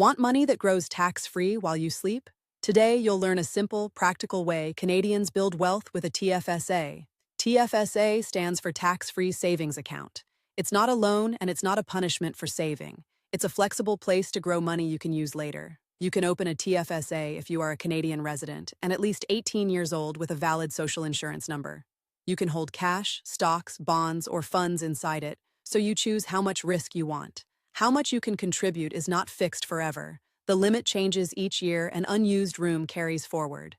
Want money that grows tax-free while you sleep? Today, you'll learn a simple, practical way Canadians build wealth with a TFSA. TFSA stands for Tax-Free Savings Account. It's not a loan and it's not a punishment for saving. It's a flexible place to grow money you can use later. You can open a TFSA if you are a Canadian resident and at least 18 years old with a valid social insurance number. You can hold cash, stocks, bonds, or funds inside it, so you choose how much risk you want. How much you can contribute is not fixed forever. The limit changes each year and unused room carries forward.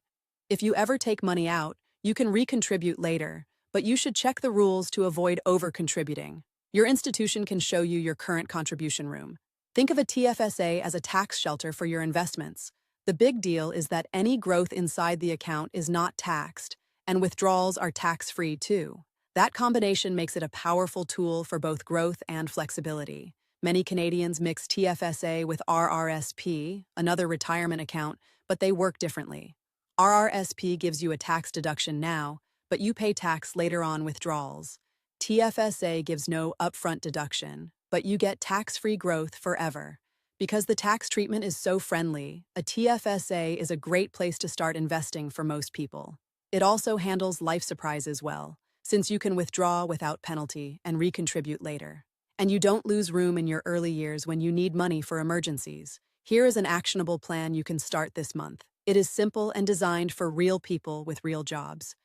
If you ever take money out, you can recontribute later, but you should check the rules to avoid over-contributing. Your institution can show you your current contribution room. Think of a TFSA as a tax shelter for your investments. The big deal is that any growth inside the account is not taxed, and withdrawals are tax-free too. That combination makes it a powerful tool for both growth and flexibility. Many Canadians mix TFSA with RRSP, another retirement account, but they work differently. RRSP gives you a tax deduction now, but you pay tax later on withdrawals. TFSA gives no upfront deduction, but you get tax-free growth forever. Because the tax treatment is so friendly, a TFSA is a great place to start investing for most people. It also handles life surprises well, since you can withdraw without penalty and recontribute later. And you don't lose room in your early years when you need money for emergencies. Here is an actionable plan you can start this month. It is simple and designed for real people with real jobs.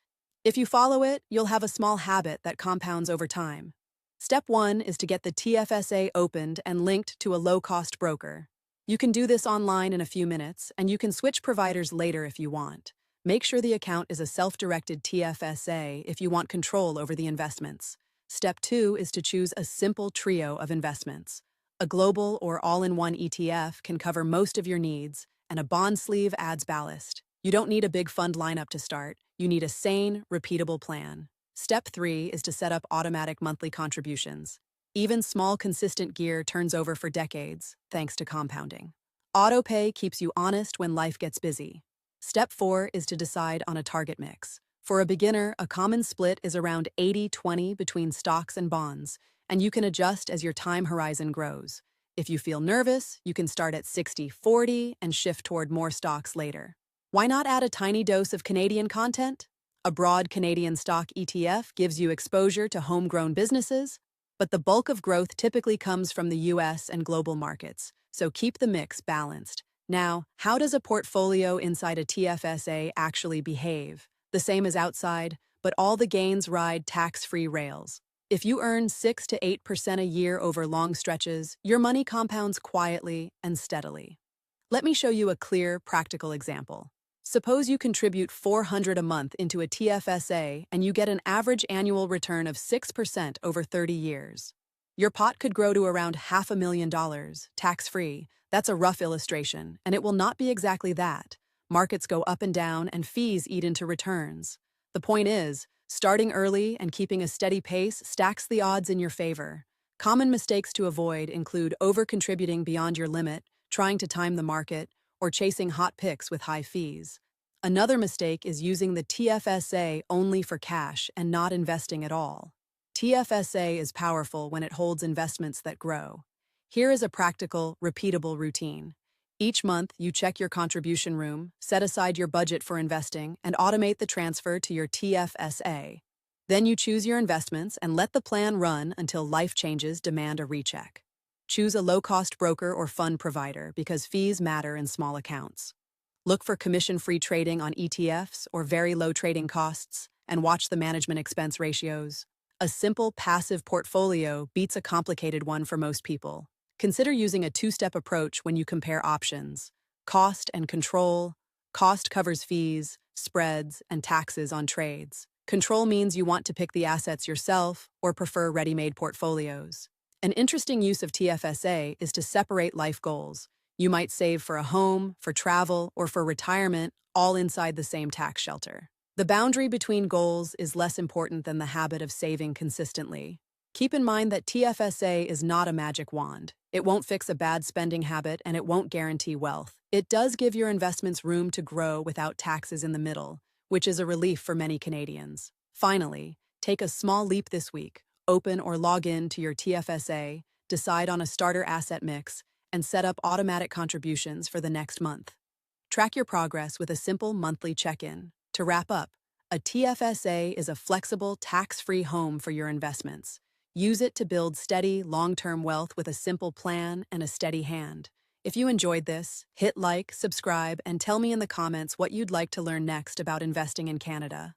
If you follow it, you'll have a small habit that compounds over time. Step 1 is to get the TFSA opened and linked to a low-cost broker. You can do this online in a few minutes, and you can switch providers later if you want. Make sure the account is a self-directed TFSA if you want control over the investments. Step 2 is to choose a simple trio of investments. A global or all-in-one ETF can cover most of your needs, and a bond sleeve adds ballast. You don't need a big fund lineup to start. You need a sane, repeatable plan. Step 3 is to set up automatic monthly contributions. Even small, consistent gear turns over for decades, thanks to compounding. AutoPay keeps you honest when life gets busy. Step 4 is to decide on a target mix. For a beginner, a common split is around 80-20 between stocks and bonds, and you can adjust as your time horizon grows. If you feel nervous, you can start at 60-40 and shift toward more stocks later. Why not add a tiny dose of Canadian content? A broad Canadian stock ETF gives you exposure to homegrown businesses, but the bulk of growth typically comes from the US and global markets, so keep the mix balanced. Now, how does a portfolio inside a TFSA actually behave? The same as outside, but all the gains ride tax-free rails. If you earn 6 to 8% a year over long stretches, your money compounds quietly and steadily. Let me show you a clear, practical example. Suppose you contribute $400 a month into a TFSA and you get an average annual return of 6% over 30 years. Your pot could grow to around $500,000, tax-free. That's a rough illustration, and it will not be exactly that. Markets go up and down, and fees eat into returns. The point is, starting early and keeping a steady pace stacks the odds in your favor. Common mistakes to avoid include over-contributing beyond your limit, trying to time the market, or chasing hot picks with high fees. Another mistake is using the TFSA only for cash and not investing at all. TFSA is powerful when it holds investments that grow. Here is a practical, repeatable routine. Each month, you check your contribution room, set aside your budget for investing, and automate the transfer to your TFSA. Then you choose your investments and let the plan run until life changes demand a recheck. Choose a low-cost broker or fund provider because fees matter in small accounts. Look for commission-free trading on ETFs or very low trading costs, and watch the management expense ratios. A simple, passive portfolio beats a complicated one for most people. Consider using a two-step approach when you compare options. Cost and control. Cost covers fees, spreads, and taxes on trades. Control means you want to pick the assets yourself or prefer ready-made portfolios. An interesting use of TFSA is to separate life goals. You might save for a home, for travel, or for retirement, all inside the same tax shelter. The boundary between goals is less important than the habit of saving consistently. Keep in mind that TFSA is not a magic wand. It won't fix a bad spending habit and it won't guarantee wealth. It does give your investments room to grow without taxes in the middle, which is a relief for many Canadians. Finally, take a small leap this week. Open or log in to your TFSA, decide on a starter asset mix, and set up automatic contributions for the next month. Track your progress with a simple monthly check-in. To wrap up, a TFSA is a flexible, tax-free home for your investments. Use it to build steady, long-term wealth with a simple plan and a steady hand. If you enjoyed this, hit like, subscribe, and tell me in the comments what you'd like to learn next about investing in Canada.